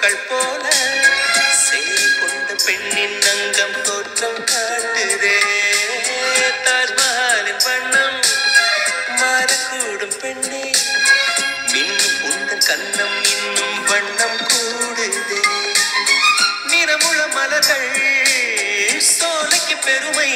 பூக்கள் போல சேய் கொண்ட பெண்ணின் அங்கம் தோற்றம் காட்டுதே தாஜ்மஹாலின் வண்ணம் மாறக்கூடும் பெண்ணே மின்னும் உந்தன் கண்ணம் இன்னும் வண்ணம் கூடுதே நிறமுள மலர்கள் சோலைக்கு பெருமை